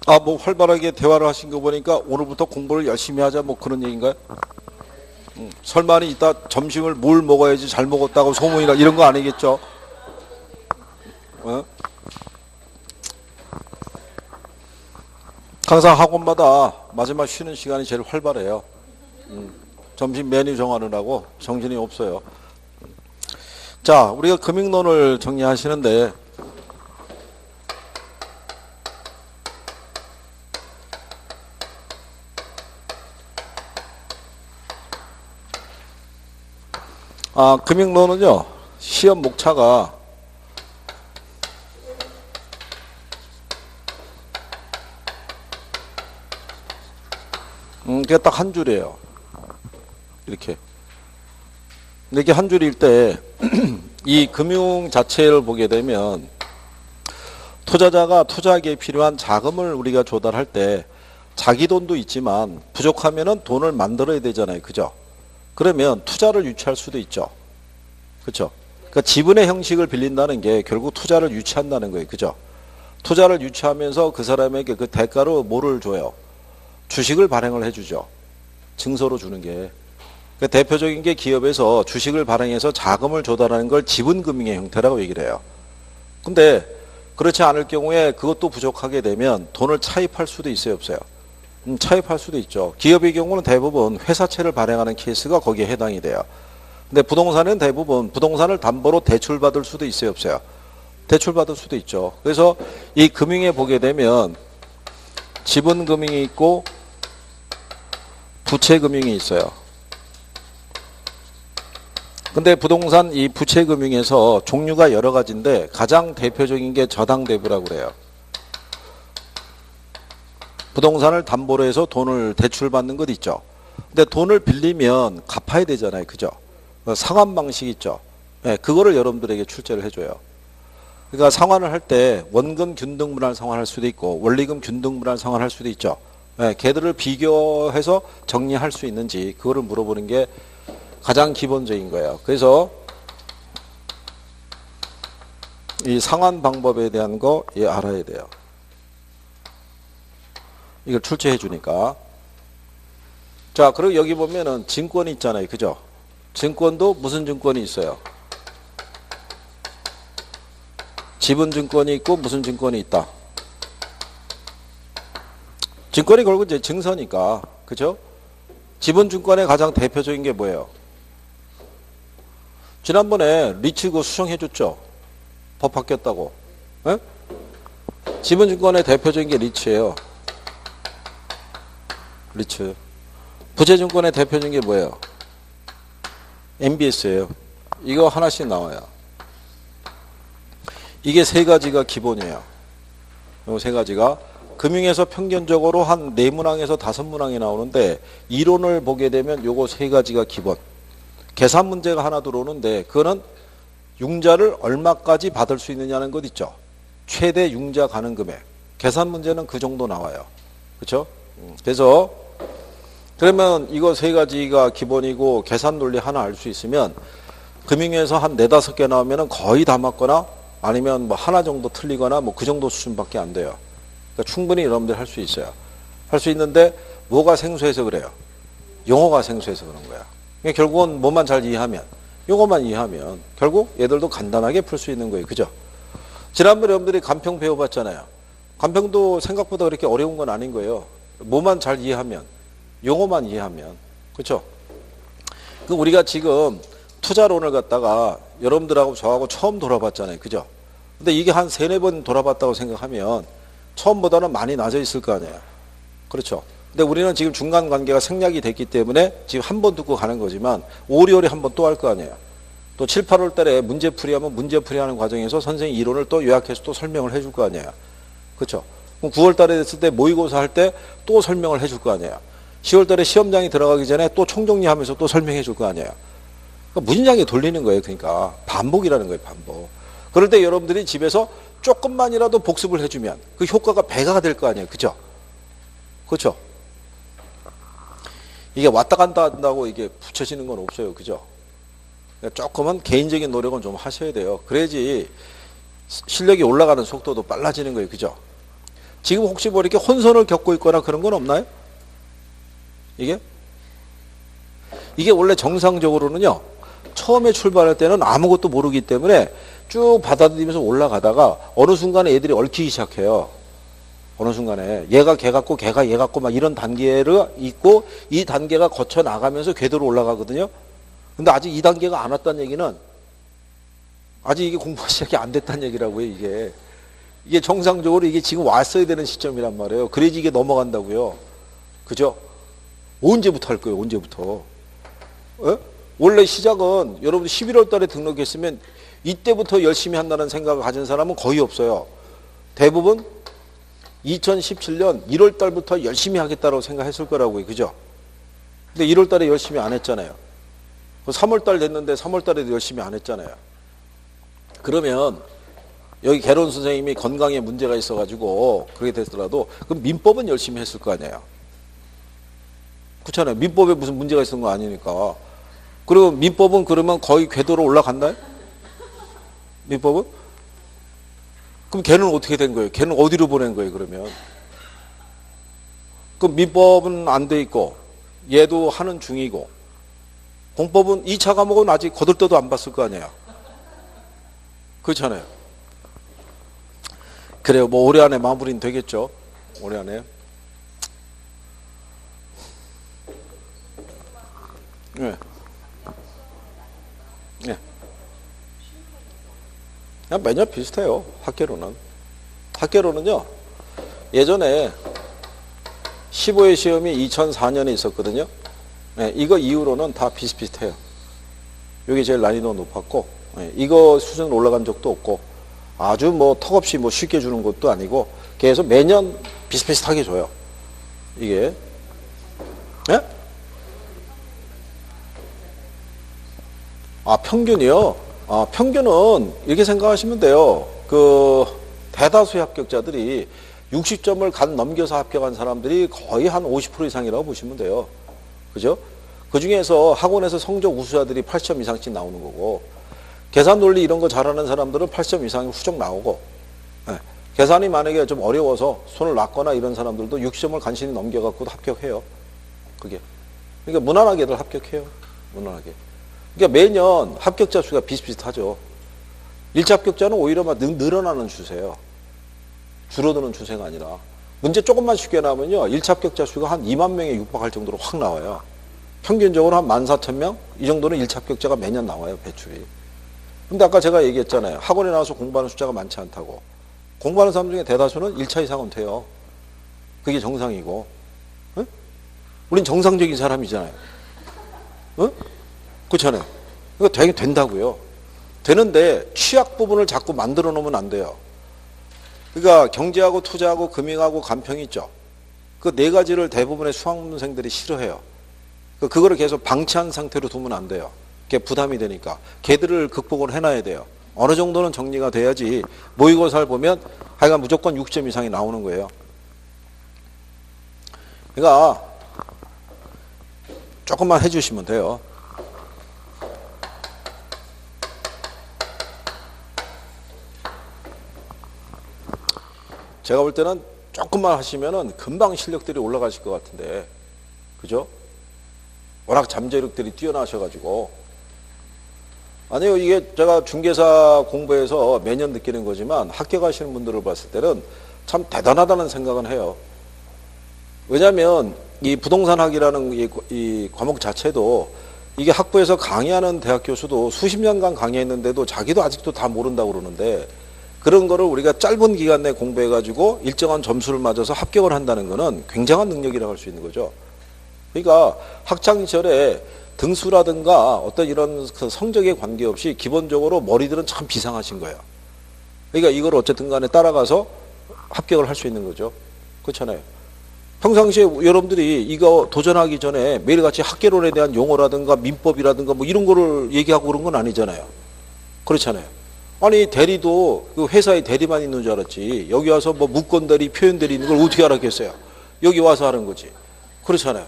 아, 뭐 활발하게 대화를 하신 거 보니까 오늘부터 공부를 열심히 하자 뭐 그런 얘기인가요? 설마는 이따 점심을 뭘 먹어야지 잘 먹었다고 소문이나 이런 거 아니겠죠? 어? 항상 학원마다 마지막 쉬는 시간이 제일 활발해요. 점심 메뉴 정하느라고 정신이 없어요. 자, 우리가 금융론을 정리하시는데 금융론은요, 시험 목차가 그게 딱 한 줄이에요. 이렇게. 이렇게 한 줄일 때, 이 금융 자체를 보게 되면, 투자자가 투자하기에 필요한 자금을 우리가 조달할 때, 자기 돈도 있지만, 부족하면은 돈을 만들어야 되잖아요. 그죠? 그러면 투자를 유치할 수도 있죠. 그렇죠? 그러니까 지분의 형식을 빌린다는 게 결국 투자를 유치한다는 거예요. 그죠? 투자를 유치하면서 그 사람에게 그 대가로 뭐를 줘요? 주식을 발행을 해주죠. 증서로 주는 게. 그러니까 대표적인 게 기업에서 주식을 발행해서 자금을 조달하는 걸 지분금융의 형태라고 얘기를 해요. 근데 그렇지 않을 경우에 그것도 부족하게 되면 돈을 차입할 수도 있어요, 없어요? 차입할 수도 있죠. 기업의 경우는 대부분 회사채를 발행하는 케이스가 거기에 해당이 돼요. 근데 부동산은 대부분 부동산을 담보로 대출받을 수도 있어요, 없어요? 대출받을 수도 있죠. 그래서 이 금융에 보게 되면 지분금융이 있고 부채금융이 있어요. 근데 부동산 이 부채금융에서 종류가 여러 가지인데 가장 대표적인 게 저당대부라고 그래요. 부동산을 담보로 해서 돈을 대출받는 것 있죠. 근데 돈을 빌리면 갚아야 되잖아요. 그죠? 상환 방식 있죠. 네, 그거를 여러분들에게 출제를 해줘요. 그러니까 상환을 할 때 원금 균등분할 상환할 수도 있고 원리금 균등분할 상환할 수도 있죠. 네, 걔들을 비교해서 정리할 수 있는지 그거를 물어보는 게 가장 기본적인 거예요. 그래서 이 상환 방법에 대한 거 알아야 돼요. 이걸 출제해 주니까. 자, 그리고 여기 보면은 증권이 있잖아요. 그죠? 증권도 무슨 증권이 있어요? 지분증권이 있고 무슨 증권이 있다? 증권이 결국 이제 증서니까. 그죠? 지분증권의 가장 대표적인 게 뭐예요? 지난번에 리츠 그거 수정해 줬죠? 법 바뀌었다고. 에? 지분증권의 대표적인 게 리츠예요. 리츠. 부채증권의 대표적인 게 뭐예요? MBS예요. 이거 하나씩 나와요. 이게 세 가지가 기본이에요. 이 세 가지가 금융에서 평균적으로 한 4문항에서 5문항이 나오는데 이론을 보게 되면 요거 세 가지가 기본. 계산 문제가 하나 들어오는데 그거는 융자를 얼마까지 받을 수 있느냐는 것 있죠. 최대 융자 가능 금액. 계산 문제는 그 정도 나와요. 그렇죠? 그래서 그러면 이거 세 가지가 기본이고 계산 논리 하나 알 수 있으면 금융에서 한 4, 5개 나오면 거의 다 맞거나 아니면 뭐 하나 정도 틀리거나 뭐 그 정도 수준밖에 안 돼요. 그러니까 충분히 여러분들 할 수 있어요. 할 수 있는데 뭐가 생소해서 그래요? 용어가 생소해서 그런 거야. 그러니까 결국은 뭐만 잘 이해하면 용어만 이해하면 결국 얘들도 간단하게 풀 수 있는 거예요. 그죠? 지난번에 여러분들이 간평 배워봤잖아요. 간평도 생각보다 그렇게 어려운 건 아닌 거예요. 뭐만 잘 이해하면 용어만 이해하면. 그렇죠? 그 우리가 지금 투자론을 갖다가 여러분들하고 저하고 처음 돌아봤잖아요. 그죠? 근데 이게 한 3, 4번 돌아봤다고 생각하면 처음보다는 많이 낮아 있을 거 아니에요. 그렇죠? 근데 우리는 지금 중간 관계가 생략이 됐기 때문에 지금 한 번 듣고 가는 거지만 5, 6월에 한 번 또 할 거 아니에요. 또 7, 8월 달에 문제풀이하면 문제풀이하는 과정에서 선생님 이론을 또 요약해서 또 설명을 해줄 거 아니에요. 그렇죠? 그럼 9월 달에 됐을 때 모의고사 할 때 또 설명을 해줄 거 아니에요. 10월 달에 시험장이 들어가기 전에 또 총정리하면서 또 설명해 줄 거 아니에요. 그러니까 무진장에 돌리는 거예요. 그러니까 반복이라는 거예요. 반복. 그럴 때 여러분들이 집에서 조금만이라도 복습을 해주면 그 효과가 배가 될 거 아니에요. 그죠? 그렇죠? 이게 왔다 간다 한다고 이게 붙여지는 건 없어요. 그죠? 그러니까 조금은 개인적인 노력은 좀 하셔야 돼요. 그래야지 실력이 올라가는 속도도 빨라지는 거예요. 그죠? 지금 혹시 뭐 이렇게 혼선을 겪고 있거나 그런 건 없나요? 이게 원래 정상적으로는요, 처음에 출발할 때는 아무것도 모르기 때문에 쭉 받아들이면서 올라가다가 어느 순간에 애들이 얽히기 시작해요. 어느 순간에 얘가 걔 같고 걔가 얘 같고 막 이런 단계를 있고, 이 단계가 거쳐 나가면서 궤도로 올라가거든요. 근데 아직 이 단계가 안 왔다는 얘기는 아직 이게 공부가 시작이 안 됐다는 얘기라고요. 이게 정상적으로 이게 지금 왔어야 되는 시점이란 말이에요. 그래야지 이게 넘어간다고요. 그죠? 언제부터 할 거예요? 언제부터? 에? 원래 시작은 여러분 11월 달에 등록했으면 이때부터 열심히 한다는 생각을 가진 사람은 거의 없어요. 대부분 2017년 1월 달부터 열심히 하겠다고 생각했을 거라고요. 그죠? 근데 1월 달에 열심히 안 했잖아요. 3월 달 됐는데 3월 달에도 열심히 안 했잖아요. 그러면 여기 개론 선생님이 건강에 문제가 있어가지고 그렇게 됐더라도 그럼 민법은 열심히 했을 거 아니에요. 그렇잖아요. 민법에 무슨 문제가 있었던 거 아니니까. 그리고 민법은 그러면 거의 궤도로 올라갔나요? 민법은? 그럼 걔는 어떻게 된 거예요? 걔는 어디로 보낸 거예요, 그러면? 그럼 민법은 안 돼 있고, 얘도 하는 중이고, 공법은 2차 과목은 아직 거들떠도 안 봤을 거 아니에요? 그렇잖아요. 그래요. 뭐 올해 안에 마무리는 되겠죠. 올해 안에. 네. 네. 그냥 매년 비슷해요. 학계로는. 학계로는요. 예전에 15회 시험이 2004년에 있었거든요. 네, 이거 이후로는 다 비슷비슷해요. 이게 제일 난이도가 높았고, 네, 이거 수준 올라간 적도 없고, 아주 뭐 턱없이 뭐 쉽게 주는 것도 아니고, 계속 매년 비슷비슷하게 줘요. 이게. 네? 평균이요? 평균은 이렇게 생각하시면 돼요. 대다수의 합격자들이 60점을 간 넘겨서 합격한 사람들이 거의 한 50% 이상이라고 보시면 돼요. 그죠? 그 중에서 학원에서 성적 우수자들이 8점 이상씩 나오는 거고, 계산 논리 이런 거 잘하는 사람들은 8점 이상이 후적 나오고, 네. 계산이 만약에 좀 어려워서 손을 놨거나 이런 사람들도 60점을 간신히 넘겨갖고도 합격해요. 그게. 그러니까 무난하게들 합격해요. 무난하게. 그러니까 매년 합격자 수가 비슷비슷하죠. 1차 합격자는 오히려 막 늘어나는 추세예요. 줄어드는 추세가 아니라. 문제 조금만 쉽게 나오면요, 1차 합격자 수가 한 2만 명에 육박할 정도로 확 나와요. 평균적으로 한 14,000명? 이 정도는 1차 합격자가 매년 나와요, 배출이. 근데 아까 제가 얘기했잖아요. 학원에 나와서 공부하는 숫자가 많지 않다고. 공부하는 사람 중에 대다수는 1차 이상은 돼요. 그게 정상이고. 응? 우린 정상적인 사람이잖아요. 응? 그렇잖아요. 그러니까 되게 된다고요. 되는데 취약 부분을 자꾸 만들어 놓으면 안 돼요. 그러니까 경제하고 투자하고 금융하고 간평이 있죠. 그 네 가지를 대부분의 수학문생들이 싫어해요. 그거를 계속 방치한 상태로 두면 안 돼요. 그게 부담이 되니까. 걔들을 극복을 해놔야 돼요. 어느 정도는 정리가 돼야지 모의고사를 보면 하여간 무조건 6점 이상이 나오는 거예요. 그러니까 조금만 해주시면 돼요. 제가 볼 때는 조금만 하시면은 금방 실력들이 올라가실 것 같은데, 그죠? 워낙 잠재력들이 뛰어나셔가지고. 아니요, 이게 제가 중개사 공부해서 매년 느끼는 거지만 합격하시는 분들을 봤을 때는 참 대단하다는 생각은 해요. 왜냐하면 이 부동산학이라는 이 과목 자체도 이게 학부에서 강의하는 대학 교수도 수십 년간 강의했는데도 자기도 아직도 다 모른다고 그러는데, 그런 거를 우리가 짧은 기간 내에 공부해가지고 일정한 점수를 맞아서 합격을 한다는 거는 굉장한 능력이라고 할 수 있는 거죠. 그러니까 학창시절에 등수라든가 어떤 이런 그 성적에 관계없이 기본적으로 머리들은 참 비상하신 거예요. 그러니까 이걸 어쨌든 간에 따라가서 합격을 할 수 있는 거죠. 그렇잖아요. 평상시에 여러분들이 이거 도전하기 전에 매일같이 학계론에 대한 용어라든가 민법이라든가 뭐 이런 거를 얘기하고 그런 건 아니잖아요. 그렇잖아요. 아니 대리도 그 회사에 대리만 있는 줄 알았지, 여기 와서 뭐 무권 대리, 표현 대리 있는 걸 어떻게 알았겠어요? 여기 와서 하는 거지. 그렇잖아요.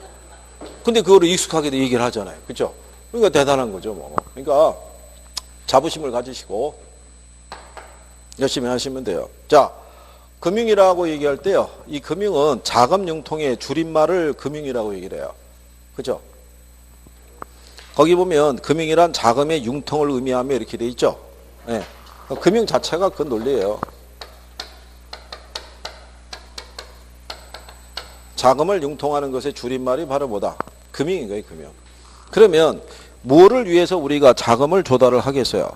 근데 그거를 익숙하게 얘기를 하잖아요. 그렇죠? 그러니까 대단한 거죠, 뭐. 그러니까 자부심을 가지시고 열심히 하시면 돼요. 자, 금융이라고 얘기할 때요. 이 금융은 자금 융통의 줄임말을 금융이라고 얘기를 해요. 그죠? 거기 보면 금융이란 자금의 융통을 의미하며 이렇게 돼 있죠. 네. 금융 자체가 그 논리예요. 자금을 융통하는 것의 줄임말이 바로 뭐다? 금융인 거예요, 금융. 그러면 뭐를 위해서 우리가 자금을 조달을 하겠어요?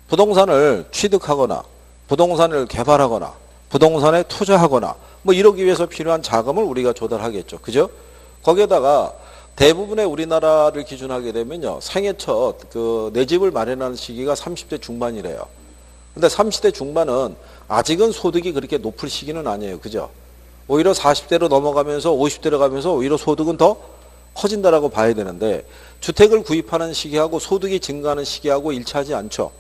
부동산을 취득하거나 부동산을 개발하거나 부동산에 투자하거나 뭐 이러기 위해서 필요한 자금을 우리가 조달하겠죠. 그죠? 거기에다가 대부분의 우리나라를 기준하게 되면요. 생애 첫 내 집을 마련하는 시기가 30대 중반이래요. 근데 30대 중반은 아직은 소득이 그렇게 높을 시기는 아니에요. 그죠? 오히려 40대로 넘어가면서 50대로 가면서 오히려 소득은 더 커진다라고 봐야 되는데 주택을 구입하는 시기하고 소득이 증가하는 시기하고 일치하지 않죠.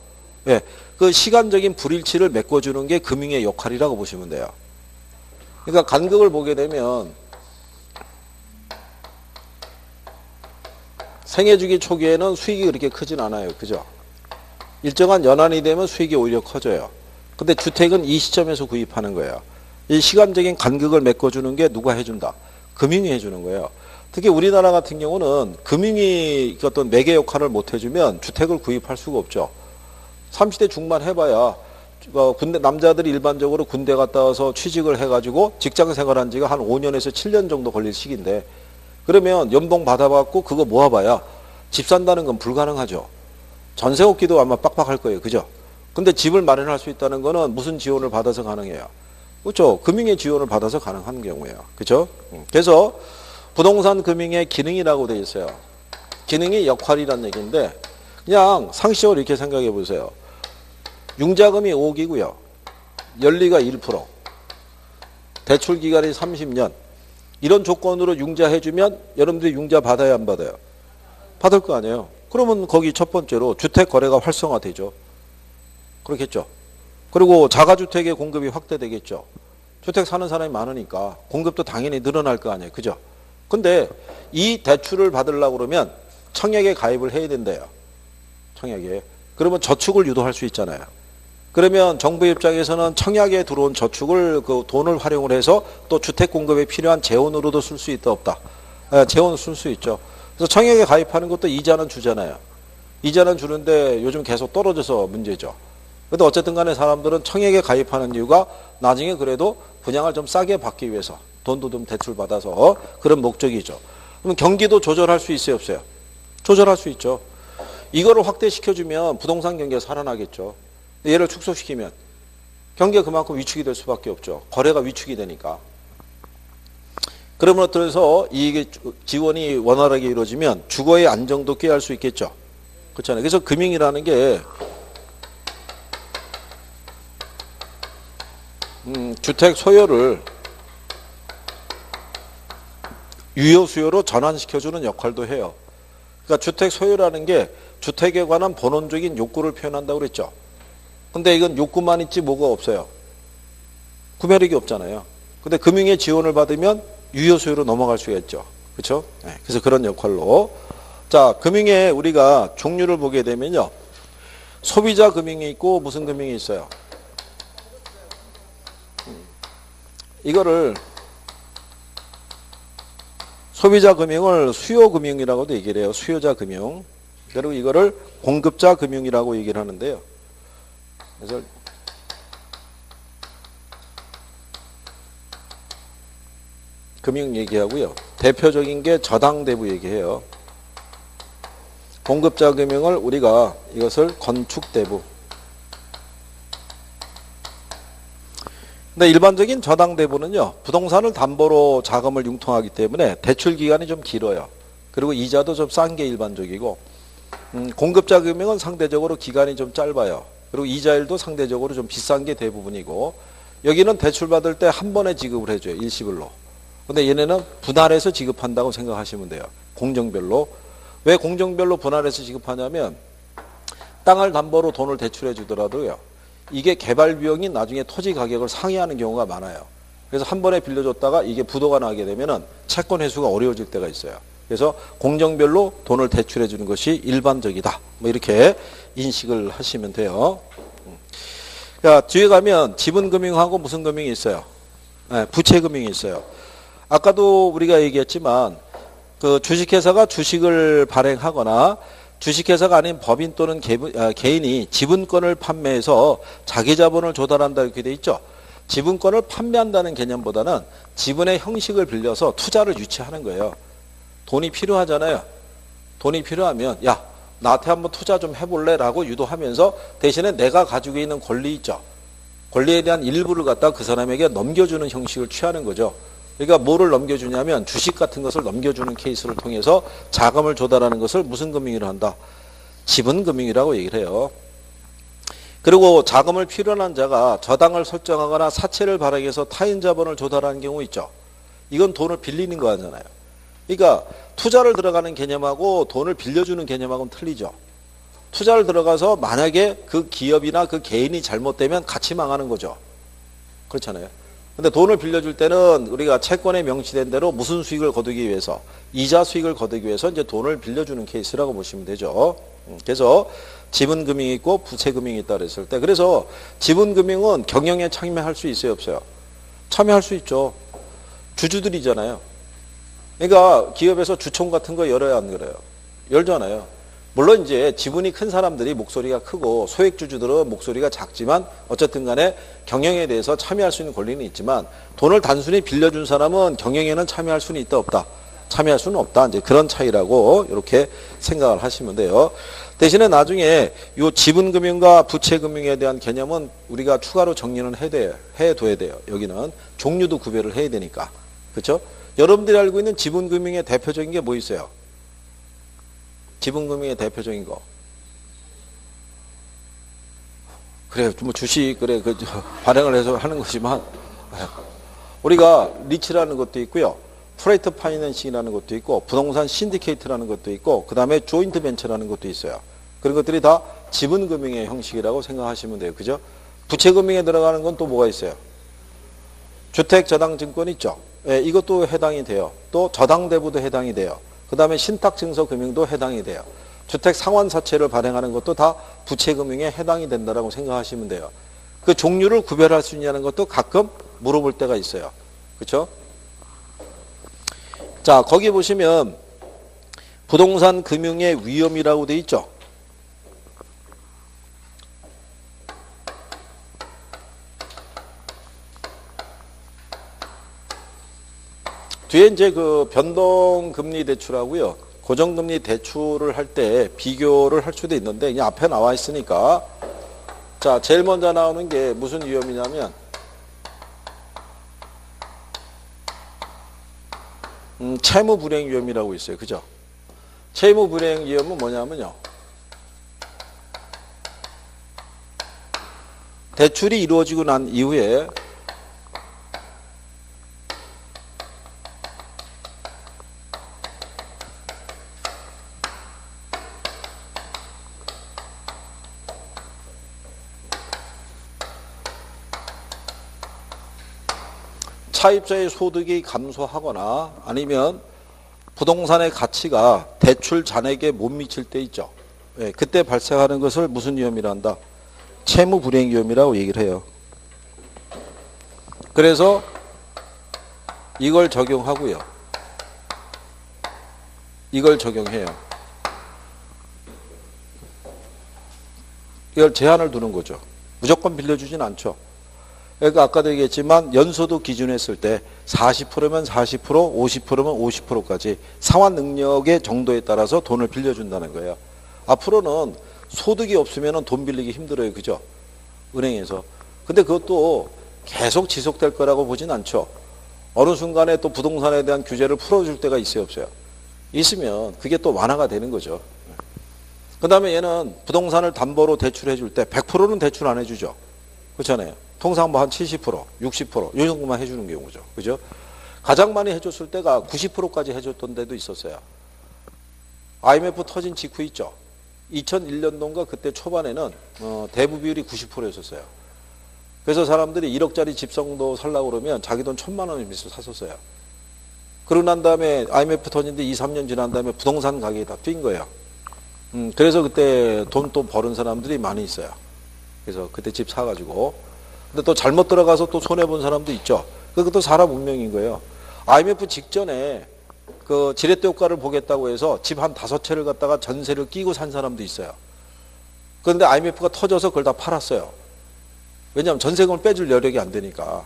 예, 그 시간적인 불일치를 메꿔주는 게 금융의 역할이라고 보시면 돼요. 그러니까 간극을 보게 되면 생애주기 초기에는 수익이 그렇게 크진 않아요. 그죠? 일정한 연한이 되면 수익이 오히려 커져요. 근데 주택은 이 시점에서 구입하는 거예요. 이 시간적인 간극을 메꿔주는 게 누가 해준다? 금융이 해주는 거예요. 특히 우리나라 같은 경우는 금융이 어떤 매개 역할을 못 해주면 주택을 구입할 수가 없죠. 30대 중반 해봐야 군대 남자들이 일반적으로 군대 갔다 와서 취직을 해가지고 직장 생활한 지가 한 5년에서 7년 정도 걸릴 시기인데 그러면 연봉 받아갖고 그거 모아봐야 집 산다는 건 불가능하죠. 전세 얻기도 아마 빡빡할 거예요. 그죠? 근데 집을 마련할 수 있다는 거는 무슨 지원을 받아서 가능해요? 그렇죠. 금융의 지원을 받아서 가능한 경우예요. 그렇죠? 그래서 부동산 금융의 기능이라고 되어 있어요. 기능이 역할이란 얘기인데 그냥 상식적으로 이렇게 생각해 보세요. 융자금이 5억이고요. 연리가 1%. 대출 기간이 30년. 이런 조건으로 융자해주면 여러분들이 융자 받아야 안 받아요? 받을 거 아니에요. 그러면 거기 첫 번째로 주택 거래가 활성화되죠. 그렇겠죠. 그리고 자가주택의 공급이 확대되겠죠. 주택 사는 사람이 많으니까 공급도 당연히 늘어날 거 아니에요. 그죠? 근데 이 대출을 받으려고 그러면 청약에 가입을 해야 된대요. 청약에. 그러면 저축을 유도할 수 있잖아요. 그러면 정부 입장에서는 청약에 들어온 저축을 그 돈을 활용을 해서 또 주택 공급에 필요한 재원으로도 쓸 수 있다 없다. 재원을 쓸 수 있죠. 그래서 청약에 가입하는 것도 이자는 주잖아요. 이자는 주는데 요즘 계속 떨어져서 문제죠. 근데 어쨌든 간에 사람들은 청약에 가입하는 이유가 나중에 그래도 분양을 좀 싸게 받기 위해서 돈도 좀 대출 받아서 그런 목적이죠. 그럼 경기도 조절할 수 있어요, 없어요? 조절할 수 있죠. 이거를 확대시켜주면 부동산 경기가 살아나겠죠. 얘를 축소시키면 경기가 그만큼 위축이 될 수밖에 없죠. 거래가 위축이 되니까. 그러므로 들어서 이게 지원이 원활하게 이루어지면 주거의 안정도 꾀할 수 있겠죠. 그렇잖아요. 그래서 금융이라는 게 주택 소요를 유효 수요로 전환시켜주는 역할도 해요. 그러니까 주택 소요라는 게 주택에 관한 본원적인 욕구를 표현한다고 그랬죠. 근데 이건 욕구만 있지 뭐가 없어요. 구매력이 없잖아요. 근데 금융의 지원을 받으면 유효 수요로 넘어갈 수가 있죠. 그렇죠? 네, 그래서 그런 역할로. 자, 금융의 우리가 종류를 보게 되면요. 소비자 금융이 있고 무슨 금융이 있어요? 이거를 소비자 금융을 수요 금융이라고도 얘기를 해요. 수요자 금융. 그리고 이거를 공급자 금융이라고 얘기를 하는데요. 그래서 금융 얘기하고요. 대표적인 게 저당대부 얘기해요. 공급자 금융을 우리가 이것을 건축대부. 근데 일반적인 저당대부는요. 부동산을 담보로 자금을 융통하기 때문에 대출 기간이 좀 길어요. 그리고 이자도 좀 싼 게 일반적이고 공급자 금융은 상대적으로 기간이 좀 짧아요. 그리고 이자율도 상대적으로 좀 비싼 게 대부분이고 여기는 대출 받을 때 한 번에 지급을 해줘요. 일시불로. 근데 얘네는 분할해서 지급한다고 생각하시면 돼요. 공정별로. 왜 공정별로 분할해서 지급하냐면 땅을 담보로 돈을 대출해 주더라도요. 이게 개발 비용이 나중에 토지 가격을 상회하는 경우가 많아요. 그래서 한 번에 빌려줬다가 이게 부도가 나게 되면은 채권 회수가 어려워질 때가 있어요. 그래서 공정별로 돈을 대출해 주는 것이 일반적이다. 뭐 이렇게 인식을 하시면 돼요. 자, 뒤에 가면 지분금융하고 무슨 금융이 있어요? 네, 부채금융이 있어요. 아까도 우리가 얘기했지만 그 주식회사가 주식을 발행하거나 주식회사가 아닌 법인 또는 개인이 지분권을 판매해서 자기 자본을 조달한다 이렇게 돼 있죠. 지분권을 판매한다는 개념보다는 지분의 형식을 빌려서 투자를 유치하는 거예요. 돈이 필요하잖아요. 돈이 필요하면 야 나한테 한번 투자 좀 해볼래? 라고 유도하면서 대신에 내가 가지고 있는 권리 있죠. 권리에 대한 일부를 갖다 그 사람에게 넘겨주는 형식을 취하는 거죠. 그러니까 뭐를 넘겨주냐면 주식 같은 것을 넘겨주는 케이스를 통해서 자금을 조달하는 것을 무슨 금융이라 한다? 지분금융이라고 얘기를 해요. 그리고 자금을 필요로 한 자가 저당을 설정하거나 사채를 발행해서 타인 자본을 조달하는 경우 있죠. 이건 돈을 빌리는 거 아니잖아요. 그러니까 투자를 들어가는 개념하고 돈을 빌려주는 개념하고는 틀리죠. 투자를 들어가서 만약에 그 기업이나 그 개인이 잘못되면 같이 망하는 거죠. 그렇잖아요. 근데 돈을 빌려줄 때는 우리가 채권에 명시된 대로 무슨 수익을 거두기 위해서 이자 수익을 거두기 위해서 이제 돈을 빌려주는 케이스라고 보시면 되죠. 그래서 지분금융이 있고 부채금융이 있다 그랬을 때 그래서 지분금융은 경영에 참여할 수 있어요 없어요? 참여할 수 있죠. 주주들이잖아요. 그러니까 기업에서 주총 같은 거 열어야 안 그래요? 열잖아요. 물론 이제 지분이 큰 사람들이 목소리가 크고 소액주주들은 목소리가 작지만 어쨌든 간에 경영에 대해서 참여할 수 있는 권리는 있지만 돈을 단순히 빌려준 사람은 경영에는 참여할 수는 있다 없다? 참여할 수는 없다. 이제 그런 차이라고 이렇게 생각을 하시면 돼요. 대신에 나중에 이 지분금융과 부채금융에 대한 개념은 우리가 추가로 정리는 해둬야 돼요. 여기는 종류도 구별을 해야 되니까. 그렇죠? 여러분들이 알고 있는 지분금융의 대표적인 게 뭐 있어요? 지분금융의 대표적인 거. 그래, 뭐 주식, 그래, 발행을 해서 하는 거지만, 우리가 리츠라는 것도 있고요. 프레이트 파이낸싱이라는 것도 있고, 부동산 신디케이트라는 것도 있고, 그 다음에 조인트 벤처라는 것도 있어요. 그런 것들이 다 지분금융의 형식이라고 생각하시면 돼요. 그죠? 부채금융에 들어가는 건 또 뭐가 있어요? 주택저당증권 있죠? 예, 이것도 해당이 돼요. 또 저당대부도 해당이 돼요. 그 다음에 신탁증서금융도 해당이 돼요. 주택상환사채를 발행하는 것도 다 부채금융에 해당이 된다고 생각하시면 돼요. 그 종류를 구별할 수 있냐는 것도 가끔 물어볼 때가 있어요. 그렇죠? 자, 거기 보시면 부동산 금융의 위험이라고 돼 있죠. 뒤에 이제 그 변동금리 대출하고요. 고정금리 대출을 할 때 비교를 할 수도 있는데 그냥 앞에 나와 있으니까 자, 제일 먼저 나오는 게 무슨 위험이냐면 채무 불이행 위험이라고 있어요. 그죠? 채무 불이행 위험은 뭐냐면요. 대출이 이루어지고 난 이후에 차입자의 소득이 감소하거나 아니면 부동산의 가치가 대출 잔액에 못 미칠 때 있죠. 예, 그때 발생하는 것을 무슨 위험이라 한다? 채무 불이행 위험이라고 얘기를 해요. 그래서 이걸 적용하고요. 이걸 적용해요. 이걸 제한을 두는 거죠. 무조건 빌려주진 않죠. 그러니까 아까도 얘기했지만 연소득 기준 했을 때 40%면 40%, 50%면 50%까지 상환 능력의 정도에 따라서 돈을 빌려준다는 거예요. 앞으로는 소득이 없으면 돈 빌리기 힘들어요. 그죠? 은행에서. 근데 그것도 계속 지속될 거라고 보진 않죠. 어느 순간에 또 부동산에 대한 규제를 풀어줄 때가 있어요, 없어요? 있으면 그게 또 완화가 되는 거죠. 그 다음에 얘는 부동산을 담보로 대출해 줄 때 100%는 대출 안 해주죠. 그렇잖아요. 통상 뭐 한 70%, 60%, 이 정도만 해주는 경우죠. 그죠? 가장 많이 해줬을 때가 90%까지 해줬던 데도 있었어요. IMF 터진 직후 있죠. 2001년도인가 그때 초반에는 대부 비율이 90%였었어요. 그래서 사람들이 1억짜리 집성도 살려고 그러면 자기 돈 1,000만 원을 미서 샀었어요. 그러고 난 다음에 IMF 터진데 2, 3년 지난 다음에 부동산 가격이 다 뛴 거예요. 그래서 그때 돈 또 버는 사람들이 많이 있어요. 그래서 그때 집 사가지고. 근데 또 잘못 들어가서 또 손해본 사람도 있죠. 그것도 사람 운명인 거예요. IMF 직전에 그 지렛대 효과를 보겠다고 해서 집 한 5채를 갖다가 전세를 끼고 산 사람도 있어요. 그런데 IMF가 터져서 그걸 다 팔았어요. 왜냐하면 전세금을 빼줄 여력이 안 되니까.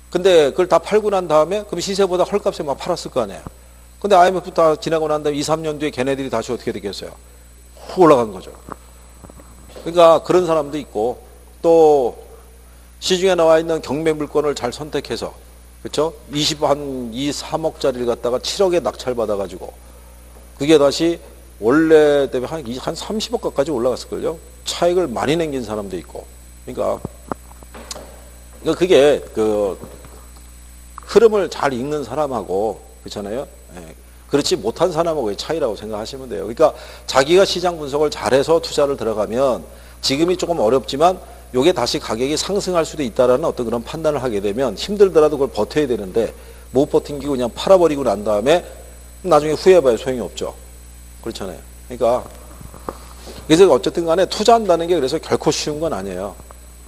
근데 그걸 다 팔고 난 다음에 그럼 시세보다 헐값에 막 팔았을 거 아니에요. 근데 IMF 다 지나고 난 다음에 2, 3년 뒤에 걔네들이 다시 어떻게 되겠어요? 훅 올라간 거죠. 그러니까 그런 사람도 있고 또 시중에 나와 있는 경매 물건을 잘 선택해서 그렇죠? 3억짜리를 갖다가 7억에 낙찰받아가지고 그게 다시 원래 대비 한 30억까지 올라갔을걸요? 차익을 많이 남긴 사람도 있고. 그러니까 그게 그 흐름을 잘 읽는 사람하고 그렇잖아요. 예. 그렇지 못한 사람하고의 차이라고 생각하시면 돼요. 그러니까 자기가 시장 분석을 잘해서 투자를 들어가면 지금이 조금 어렵지만 요게 다시 가격이 상승할 수도 있다라는 어떤 그런 판단을 하게 되면 힘들더라도 그걸 버텨야 되는데 못 버틴기고 그냥 팔아버리고 난 다음에 나중에 후회해봐야 소용이 없죠. 그렇잖아요. 그러니까 그래서 어쨌든 간에 투자한다는 게 그래서 결코 쉬운 건 아니에요.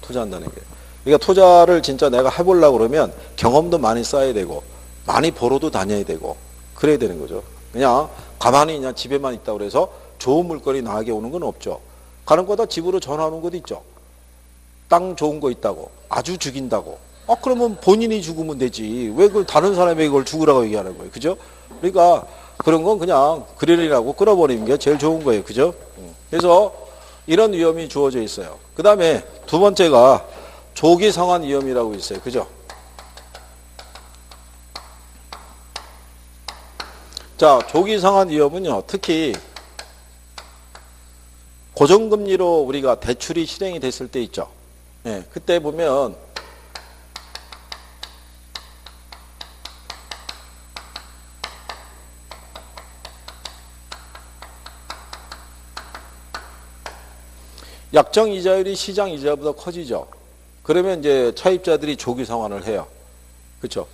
투자한다는 게. 그러니까 투자를 진짜 내가 해보려고 그러면 경험도 많이 쌓아야 되고 많이 보러도 다녀야 되고 그래야 되는 거죠. 그냥 가만히 그냥 집에만 있다고 그래서 좋은 물건이 나에게 오는 건 없죠. 가는 거다 집으로 전화 오는 것도 있죠. 땅 좋은 거 있다고 아주 죽인다고. 그러면 본인이 죽으면 되지. 왜 그걸 다른 사람에게 그걸 죽으라고 얘기하는 거예요. 그죠? 그러니까 그런 건 그냥 그릴이라고 끌어버리는 게 제일 좋은 거예요. 그죠? 그래서 이런 위험이 주어져 있어요. 그 다음에 두 번째가 조기 상환 위험이라고 있어요. 그죠? 자, 조기 상환 위험은요, 특히 고정금리로 우리가 대출이 실행이 됐을 때 있죠. 예, 그때 보면 약정 이자율이 시장 이자보다 커지죠. 그러면 이제 차입자들이 조기 상환을 해요. 그렇죠?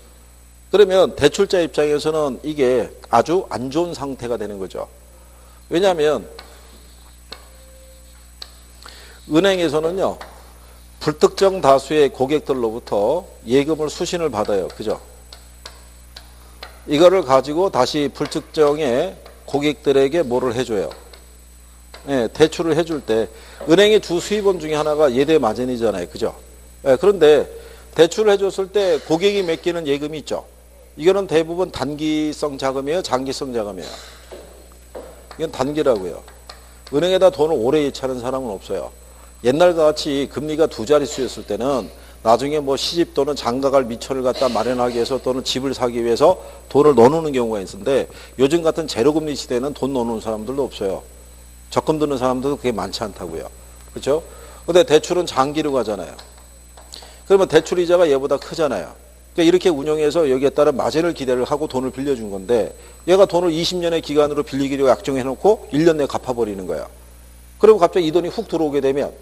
그러면 대출자 입장에서는 이게 아주 안 좋은 상태가 되는 거죠. 왜냐하면 은행에서는요, 불특정 다수의 고객들로부터 예금을 수신을 받아요. 그죠? 이거를 가지고 다시 불특정의 고객들에게 뭐를 해줘요? 예, 대출을 해줄 때 은행의 주 수입원 중에 하나가 예대 마진이잖아요. 그죠? 예, 그런데 대출을 해줬을 때 고객이 맡기는 예금이 있죠. 이거는 대부분 단기성 자금이에요? 장기성 자금이에요? 이건 단기라고요. 은행에다 돈을 오래 예치하는 사람은 없어요. 옛날과 같이 금리가 두 자릿수였을 때는 나중에 뭐 시집 또는 장가갈 미천을 갖다 마련하기 위해서 또는 집을 사기 위해서 돈을 넣어놓는 경우가 있는데 요즘 같은 제로금리 시대에는 돈 넣어놓는 사람들도 없어요. 적금 드는 사람들도 그게 많지 않다고요. 그렇죠? 근데 대출은 장기로 가잖아요. 그러면 대출 이자가 얘보다 크잖아요. 그러니까 이렇게 운영해서 여기에 따른 마진을 기대를 하고 돈을 빌려준 건데 얘가 돈을 20년의 기간으로 빌리기로 약정해놓고 1년 내에 갚아버리는 거야. 그러면 갑자기 이 돈이 훅 들어오게 되면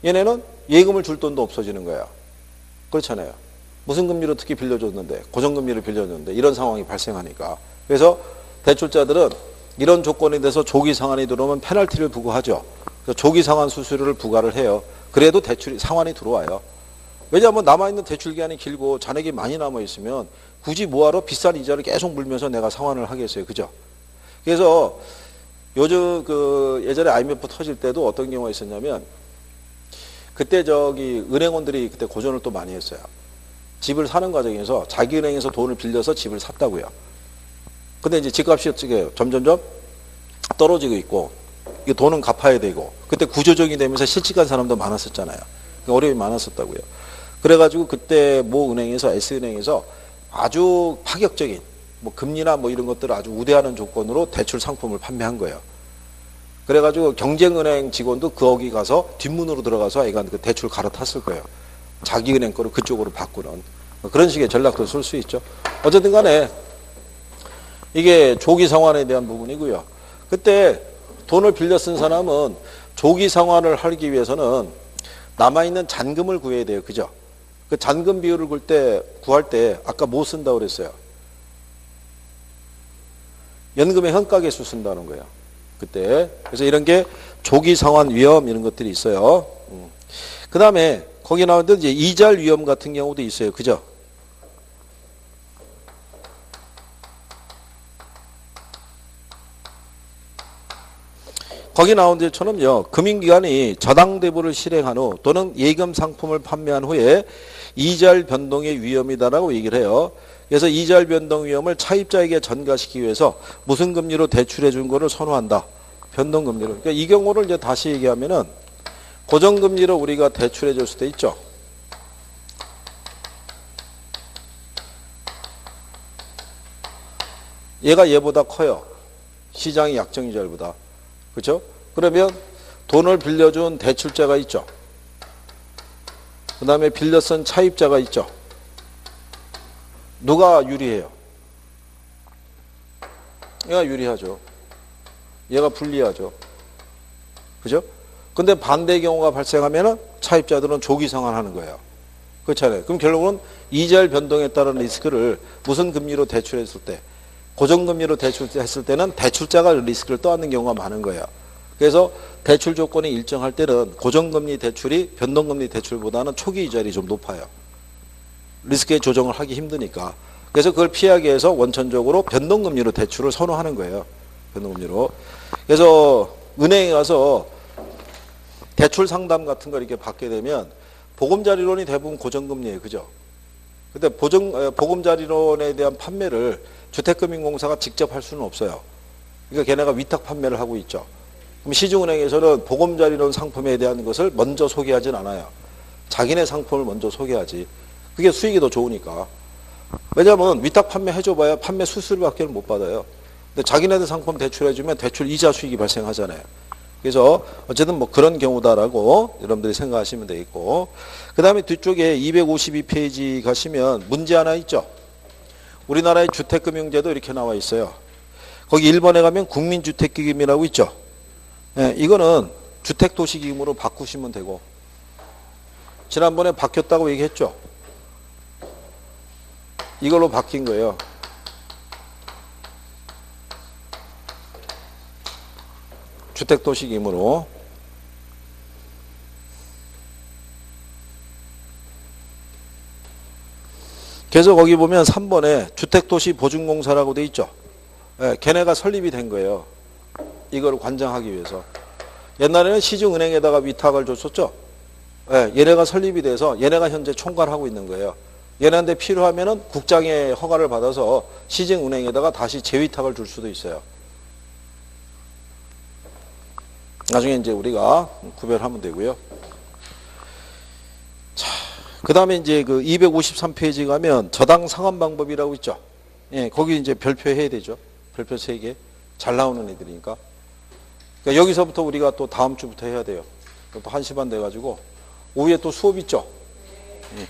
얘네는 예금을 줄 돈도 없어지는 거야. 그렇잖아요. 무슨 금리로 특히 빌려줬는데 고정금리를 빌려줬는데 이런 상황이 발생하니까. 그래서 대출자들은 이런 조건에 대해서 조기 상환이 들어오면 페널티를 부과하죠. 그래서 조기 상환 수수료를 부과를 해요. 그래도 대출이 상환이 들어와요. 왜냐하면 남아있는 대출 기간이 길고 잔액이 많이 남아있으면 굳이 뭐하러 비싼 이자를 계속 물면서 내가 상환을 하겠어요. 그죠? 그래서 요즘 예전에 IMF 터질 때도 어떤 경우가 있었냐면 그때 은행원들이 그때 고전을 또 많이 했어요. 집을 사는 과정에서 자기 은행에서 돈을 빌려서 집을 샀다고요. 근데 이제 집값이 어떻게 점점점 떨어지고 있고 이 돈은 갚아야 되고 그때 구조적이 되면서 실직한 사람도 많았었잖아요. 어려움이 많았었다고요. 그래가지고 그때 모 은행에서 S은행에서 아주 파격적인 뭐 금리나 뭐 이런 것들을 아주 우대하는 조건으로 대출 상품을 판매한 거예요. 그래가지고 경쟁은행 직원도 거기 가서 뒷문으로 들어가서 애가 그 대출 갈아탔을 거예요. 자기 은행 거를 그쪽으로 바꾸는 그런 식의 전략도 쓸 수 있죠. 어쨌든 간에 이게 조기 상환에 대한 부분이고요. 그때 돈을 빌려 쓴 사람은 조기 상환을 하기 위해서는 남아있는 잔금을 구해야 돼요. 그죠? 그 잔금 비율을 구할 때 아까 뭐 쓴다고 그랬어요? 연금의 현가계수 쓴다는 거예요. 그때. 그래서 이런 게 조기 상환 위험 이런 것들이 있어요. 그 다음에 거기 나오는데 이제 이자율 위험 같은 경우도 있어요. 그죠? 거기 나온 데처럼요. 금융기관이 저당대부를 실행한 후 또는 예금 상품을 판매한 후에 이자율 변동의 위험이다라고 얘기를 해요. 그래서 이자율 변동 위험을 차입자에게 전가시키기 위해서 무슨 금리로 대출해 준 거를 선호한다. 변동금리로. 그러니까 이 경우를 이제 다시 얘기하면은 고정금리로 우리가 대출해 줄 수도 있죠. 얘가 얘보다 커요. 시장의 약정이자율보다. 그렇죠? 그러면 돈을 빌려준 대출자가 있죠. 그 다음에 빌려 쓴 차입자가 있죠. 누가 유리해요? 얘가 유리하죠. 얘가 불리하죠. 그죠? 근데 반대의 경우가 발생하면 차입자들은 조기상환하는 거예요. 그렇잖아요. 그럼 결국은 이자율 변동에 따른 리스크를 무슨 금리로 대출했을 때, 고정금리로 대출했을 때는 대출자가 리스크를 떠안는 경우가 많은 거예요. 그래서 대출 조건이 일정할 때는 고정금리 대출이 변동금리 대출보다는 초기 이자율이 좀 높아요. 리스크의 조정을 하기 힘드니까. 그래서 그걸 피하기 위해서 원천적으로 변동금리로 대출을 선호하는 거예요. 변동금리로. 그래서 은행에 가서 대출 상담 같은 걸 이렇게 받게 되면 보금자리론이 대부분 고정금리예요. 그죠? 근데 보금자리론에 대한 판매를 주택금융공사가 직접 할 수는 없어요. 그러니까 걔네가 위탁 판매를 하고 있죠. 그럼 시중은행에서는 보금자리론 상품에 대한 것을 먼저 소개하진 않아요. 자기네 상품을 먼저 소개하지. 그게 수익이 더 좋으니까. 왜냐하면 위탁 판매 해줘봐야 판매 수수료밖에 못 받아요. 근데 자기네들 상품 대출해주면 대출 이자 수익이 발생하잖아요. 그래서 어쨌든 뭐 그런 경우다라고 여러분들이 생각하시면 되겠고. 그 다음에 뒤쪽에 252페이지 가시면 문제 하나 있죠. 우리나라의 주택금융제도 이렇게 나와 있어요. 거기 1번에 가면 국민주택기금이라고 있죠. 예, 이거는 주택도시기금으로 바꾸시면 되고, 지난번에 바뀌었다고 얘기했죠. 이걸로 바뀐 거예요. 주택도시기금으로. 그래서 거기 보면 3번에 주택도시보증공사라고 돼 있죠. 예, 걔네가 설립이 된 거예요. 이걸 관장하기 위해서. 옛날에는 시중은행에다가 위탁을 줬었죠. 예, 얘네가 설립이 돼서 얘네가 현재 총괄하고 있는 거예요. 얘네한테 필요하면은 국장의 허가를 받아서 시중은행에다가 다시 재위탁을 줄 수도 있어요. 나중에 이제 우리가 구별하면 되고요. 자, 그 다음에 이제 그 253페이지 가면 저당 상환 방법이라고 있죠. 예, 거기 이제 별표해야 되죠. 별표 3개. 잘 나오는 애들이니까. 그러니까 여기서부터 우리가 또 다음 주부터 해야 돼요. 또 1시 반 돼가지고 오후에 또 수업 있죠. 예.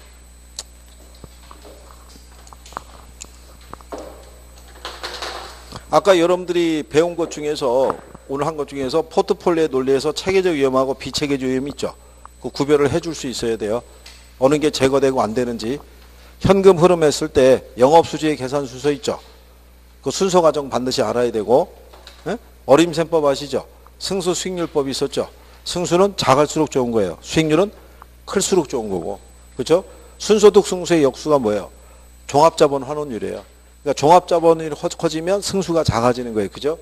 아까 여러분들이 배운 것 중에서 오늘 한 것 중에서 포트폴리오 논리에서 체계적 위험하고 비체계적 위험이 있죠. 그 구별을 해줄 수 있어야 돼요. 어느 게 제거되고 안 되는지. 현금 흐름했을 때 영업수지의 계산 순서 있죠. 그 순서 과정 반드시 알아야 되고. 예? 어림셈법 아시죠? 승수 수익률법이 있었죠. 승수는 작을수록 좋은 거예요. 수익률은 클수록 좋은 거고. 그렇죠? 순소득 승수의 역수가 뭐예요? 종합자본 환원율이에요. 그러니까 종합자본이 커지면 승수가 작아지는 거예요. 그죠?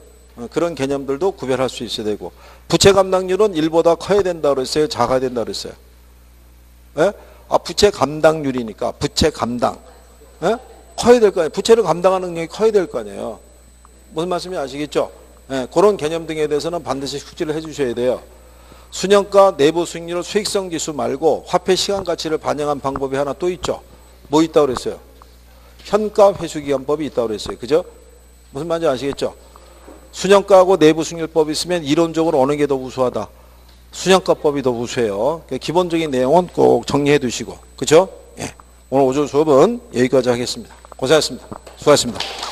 그런 개념들도 구별할 수 있어야 되고. 부채 감당률은 1보다 커야 된다고 그랬어요? 작아야 된다고 그랬어요? 예? 아, 부채 감당률이니까 부채 감당. 예? 커야 될 거 아니에요. 부채를 감당하는 능력이 커야 될 거 아니에요. 무슨 말씀인지 아시겠죠? 예, 그런 개념 등에 대해서는 반드시 숙지를 해 주셔야 돼요. 수년가 내부 수익률을 수익성 지수 말고 화폐 시간 가치를 반영한 방법이 하나 또 있죠. 뭐 있다고 그랬어요? 현가 회수기간법이 있다고 그랬어요. 그죠? 무슨 말인지 아시겠죠? 수년가하고 내부 수익률법이 있으면 이론적으로 어느 게 더 우수하다? 수년가법이 더 우수해요. 그러니까 기본적인 내용은 꼭 정리해 두시고. 그죠? 예. 오늘 오전 수업은 여기까지 하겠습니다. 고생하셨습니다. 수고하셨습니다.